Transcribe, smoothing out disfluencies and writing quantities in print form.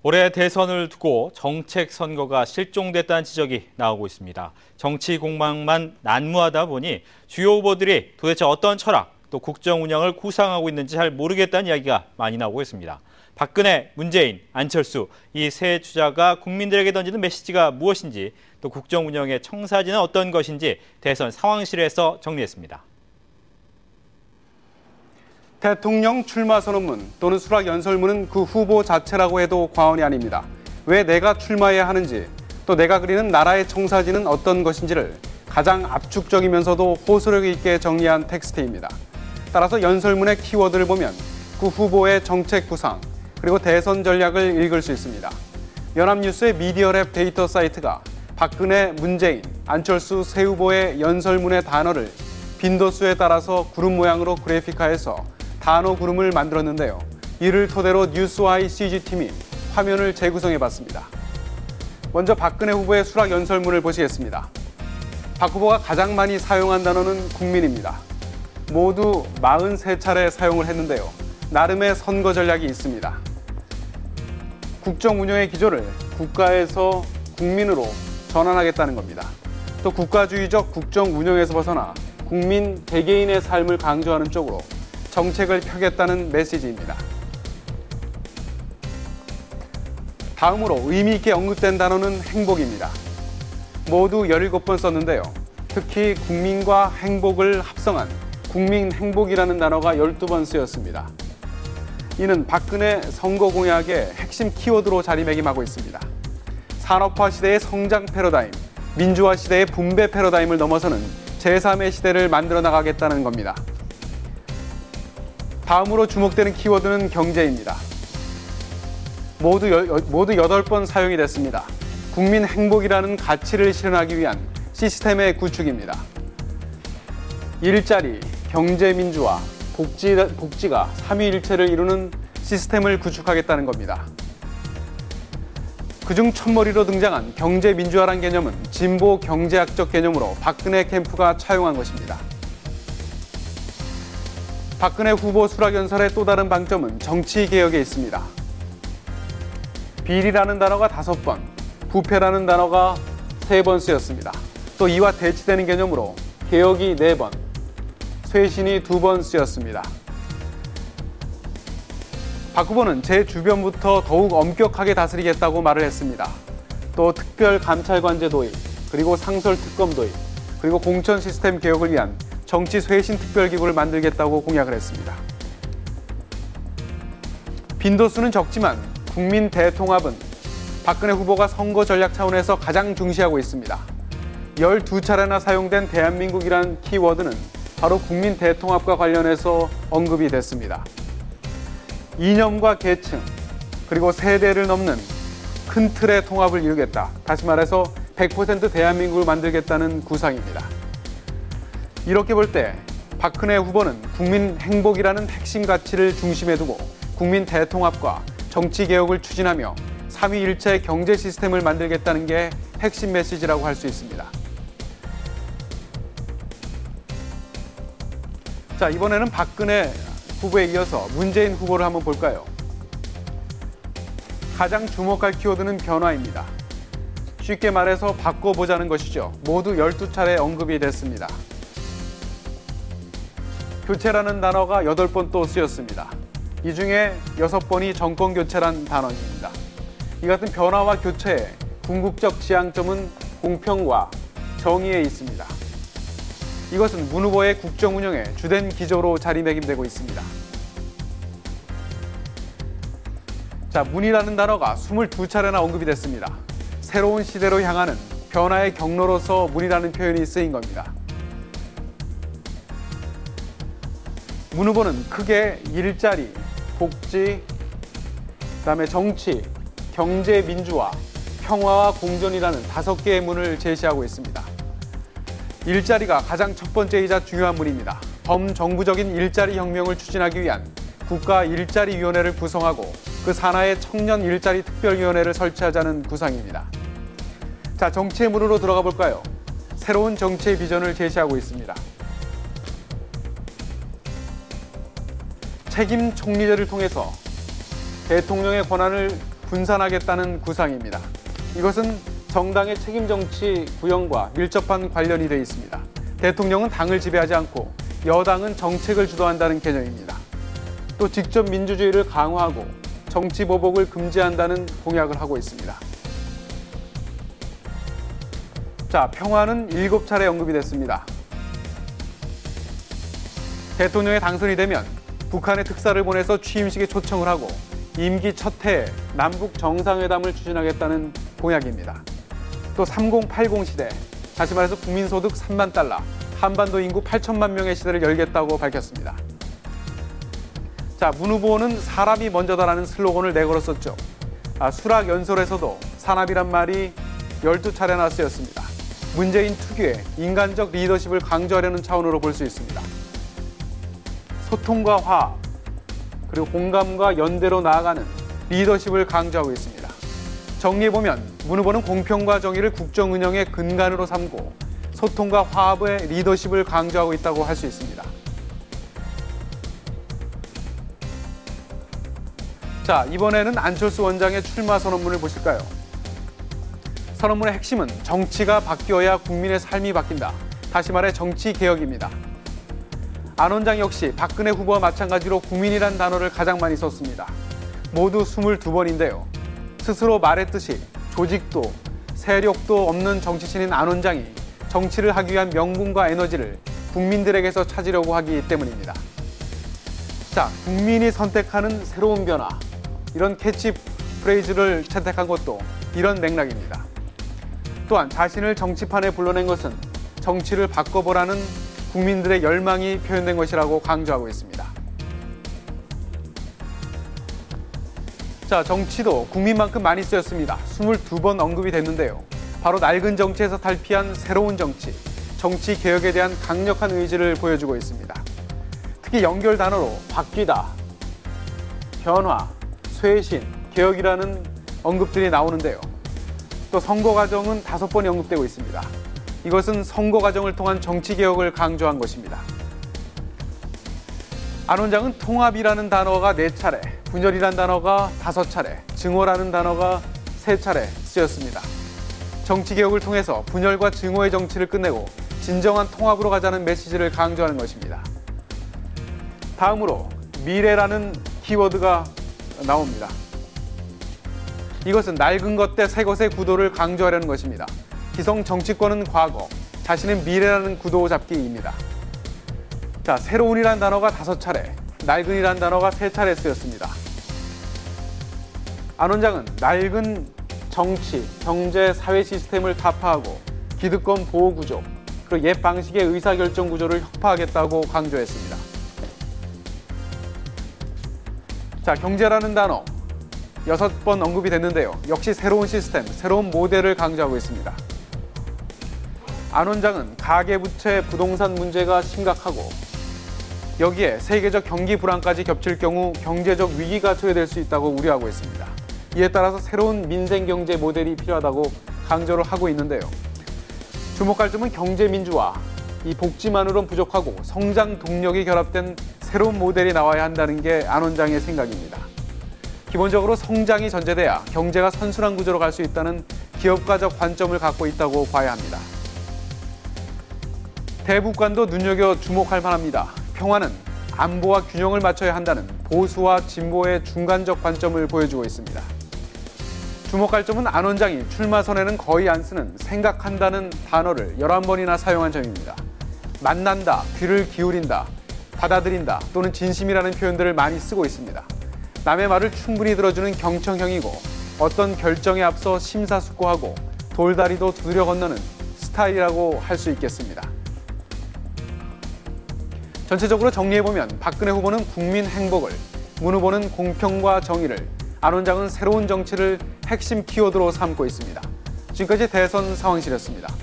올해 대선을 두고 정책 선거가 실종됐다는 지적이 나오고 있습니다. 정치 공방만 난무하다 보니 주요 후보들이 도대체 어떤 철학, 또 국정 운영을 구상하고 있는지 잘 모르겠다는 이야기가 많이 나오고 있습니다. 박근혜, 문재인, 안철수 이 세 주자가 국민들에게 던지는 메시지가 무엇인지, 또 국정 운영의 청사진은 어떤 것인지 대선 상황실에서 정리했습니다. 대통령 출마 선언문 또는 수락 연설문은 그 후보 자체라고 해도 과언이 아닙니다. 왜 내가 출마해야 하는지, 또 내가 그리는 나라의 청사진은 어떤 것인지를 가장 압축적이면서도 호소력 있게 정리한 텍스트입니다. 따라서 연설문의 키워드를 보면 그 후보의 정책 구상, 그리고 대선 전략을 읽을 수 있습니다. 연합뉴스의 미디어랩 데이터 사이트가 박근혜, 문재인, 안철수 세 후보의 연설문의 단어를 빈도수에 따라서 구름 모양으로 그래픽화해서 단어 구름을 만들었는데요. 이를 토대로 뉴스와이 CG팀이 화면을 재구성해봤습니다. 먼저 박근혜 후보의 수락 연설문을 보시겠습니다. 박 후보가 가장 많이 사용한 단어는 국민입니다. 모두 43차례 사용을 했는데요. 나름의 선거 전략이 있습니다. 국정 운영의 기조를 국가에서 국민으로 전환하겠다는 겁니다. 또 국가주의적 국정 운영에서 벗어나 국민 개개인의 삶을 강조하는 쪽으로 정책을 펴겠다는 메시지입니다. 다음으로 의미 있게 언급된 단어는 행복입니다. 모두 17번 썼는데요. 특히 국민과 행복을 합성한 국민 행복이라는 단어가 12번 쓰였습니다. 이는 박근혜 선거 공약의 핵심 키워드로 자리매김하고 있습니다. 산업화 시대의 성장 패러다임, 민주화 시대의 분배 패러다임을 넘어서는 제3의 시대를 만들어 나가겠다는 겁니다. 다음으로 주목되는 키워드는 경제입니다. 모두 8번 사용이 됐습니다. 국민 행복이라는 가치를 실현하기 위한 시스템의 구축입니다. 일자리, 경제 민주화, 복지가 삼위일체를 이루는 시스템을 구축하겠다는 겁니다. 그중 첫머리로 등장한 경제 민주화란 개념은 진보 경제학적 개념으로 박근혜 캠프가 차용한 것입니다. 박근혜 후보 수락 연설의 또 다른 방점은 정치 개혁에 있습니다. 비리라는 단어가 5번, 부패라는 단어가 3번 쓰였습니다. 또 이와 대치되는 개념으로 개혁이 4번, 쇄신이 2번 쓰였습니다. 박 후보는 제 주변부터 더욱 엄격하게 다스리겠다고 말을 했습니다. 또 특별감찰관제 도입, 그리고 상설특검 도입, 그리고 공천 시스템 개혁을 위한 정치 쇄신 특별기구를 만들겠다고 공약을 했습니다. 빈도수는 적지만 국민 대통합은 박근혜 후보가 선거 전략 차원에서 가장 중시하고 있습니다. 12차례나 사용된 대한민국이란 키워드는 바로 국민 대통합과 관련해서 언급이 됐습니다. 이념과 계층, 그리고 세대를 넘는 큰 틀의 통합을 이루겠다. 다시 말해서 100% 대한민국을 만들겠다는 구상입니다. 이렇게 볼 때 박근혜 후보는 국민 행복이라는 핵심 가치를 중심에 두고 국민 대통합과 정치 개혁을 추진하며 삼위일체 경제 시스템을 만들겠다는 게 핵심 메시지라고 할 수 있습니다. 자, 이번에는 박근혜 후보에 이어서 문재인 후보를 한번 볼까요? 가장 주목할 키워드는 변화입니다. 쉽게 말해서 바꿔보자는 것이죠. 모두 12차례 언급이 됐습니다. 교체라는 단어가 8번 또 쓰였습니다. 이 중에 6번이 정권교체란 단어입니다. 이 같은 변화와 교체의 궁극적 지향점은 공평과 정의에 있습니다. 이것은 문 후보의 국정 운영의 주된 기조로 자리매김되고 있습니다. 자, 문이라는 단어가 22차례나 언급이 됐습니다. 새로운 시대로 향하는 변화의 경로로서 문이라는 표현이 쓰인 겁니다. 문 후보는 크게 일자리, 복지, 그다음에 정치, 경제 민주화, 평화와 공존이라는 5개의 문을 제시하고 있습니다. 일자리가 가장 첫 번째이자 중요한 문입니다. 범정부적인 일자리 혁명을 추진하기 위한 국가 일자리위원회를 구성하고 그 산하에 청년 일자리 특별위원회를 설치하자는 구상입니다. 자, 정치의 문으로 들어가 볼까요? 새로운 정치의 비전을 제시하고 있습니다. 책임 총리제를 통해서 대통령의 권한을 분산하겠다는 구상입니다. 이것은 정당의 책임 정치 구형과 밀접한 관련이 되어 있습니다. 대통령은 당을 지배하지 않고 여당은 정책을 주도한다는 개념입니다. 또 직접 민주주의를 강화하고 정치 보복을 금지한다는 공약을 하고 있습니다. 자, 평화는 7차례 언급이 됐습니다. 대통령에 당선이 되면 북한에 특사를 보내서 취임식에 초청을 하고 임기 첫 해에 남북 정상회담을 추진하겠다는 공약입니다. 또 3080 시대, 다시 말해서 국민소득 3만 달러, 한반도 인구 8천만 명의 시대를 열겠다고 밝혔습니다. 자, 문 후보는 사람이 먼저다라는 슬로건을 내걸었었죠. 수락연설에서도 산업이란 말이 12차례나 쓰였습니다. 문재인 특유의 인간적 리더십을 강조하려는 차원으로 볼 수 있습니다. 소통과 화합, 그리고 공감과 연대로 나아가는 리더십을 강조하고 있습니다. 정리해보면 문 후보는 공평과 정의를 국정 운영의 근간으로 삼고 소통과 화합의 리더십을 강조하고 있다고 할 수 있습니다. 자, 이번에는 안철수 원장의 출마 선언문을 보실까요? 선언문의 핵심은 정치가 바뀌어야 국민의 삶이 바뀐다. 다시 말해 정치 개혁입니다. 안 원장 역시 박근혜 후보와 마찬가지로 국민이란 단어를 가장 많이 썼습니다. 모두 22번인데요. 스스로 말했듯이 조직도 세력도 없는 정치신인 안 원장이 정치를 하기 위한 명분과 에너지를 국민들에게서 찾으려고 하기 때문입니다. 자, 국민이 선택하는 새로운 변화, 이런 캐치프레이즈를 채택한 것도 이런 맥락입니다. 또한 자신을 정치판에 불러낸 것은 정치를 바꿔보라는 국민들의 열망이 표현된 것이라고 강조하고 있습니다. 자, 정치도 국민만큼 많이 쓰였습니다. 22번 언급이 됐는데요. 바로 낡은 정치에서 탈피한 새로운 정치, 정치 개혁에 대한 강력한 의지를 보여주고 있습니다. 특히 연결 단어로 바뀌다, 변화, 쇄신, 개혁이라는 언급들이 나오는데요. 또 선거 과정은 5번이 언급되고 있습니다. 이것은 선거 과정을 통한 정치 개혁을 강조한 것입니다. 안 원장은 통합이라는 단어가 4차례, 분열이라는 단어가 5차례, 증오라는 단어가 3차례 쓰였습니다. 정치 개혁을 통해서 분열과 증오의 정치를 끝내고 진정한 통합으로 가자는 메시지를 강조하는 것입니다. 다음으로 미래라는 키워드가 나옵니다. 이것은 낡은 것 대 새 것의 구도를 강조하려는 것입니다. 기성 정치권은 과거, 자신은 미래라는 구도 잡기입니다. 자, 새로운이란 단어가 5차례, 낡은이란 단어가 3차례 쓰였습니다. 안 원장은 낡은 정치, 경제, 사회 시스템을 타파하고 기득권 보호 구조, 그리고 옛 방식의 의사결정 구조를 혁파하겠다고 강조했습니다. 자, 경제라는 단어 6번 언급이 됐는데요. 역시 새로운 시스템, 새로운 모델을 강조하고 있습니다. 안 원장은 가계부채, 부동산 문제가 심각하고 여기에 세계적 경기 불안까지 겹칠 경우 경제적 위기가 초래될 수 있다고 우려하고 있습니다. 이에 따라서 새로운 민생 경제 모델이 필요하다고 강조를 하고 있는데요. 주목할 점은 경제 민주화, 이 복지만으로는 부족하고 성장 동력이 결합된 새로운 모델이 나와야 한다는 게 안 원장의 생각입니다. 기본적으로 성장이 전제돼야 경제가 선순환 구조로 갈 수 있다는 기업가적 관점을 갖고 있다고 봐야 합니다. 대북관도 눈여겨 주목할 만합니다. 평화는 안보와 균형을 맞춰야 한다는 보수와 진보의 중간적 관점을 보여주고 있습니다. 주목할 점은 안 원장이 출마 선에는 거의 안 쓰는 생각한다는 단어를 11번이나 사용한 점입니다. 만난다, 귀를 기울인다, 받아들인다 또는 진심이라는 표현들을 많이 쓰고 있습니다. 남의 말을 충분히 들어주는 경청형이고 어떤 결정에 앞서 심사숙고하고 돌다리도 두드려 건너는 스타일이라고 할 수 있겠습니다. 전체적으로 정리해보면 박근혜 후보는 국민 행복을, 문 후보는 공평과 정의를, 안 원장은 새로운 정치를 핵심 키워드로 삼고 있습니다. 지금까지 대선 상황실이었습니다.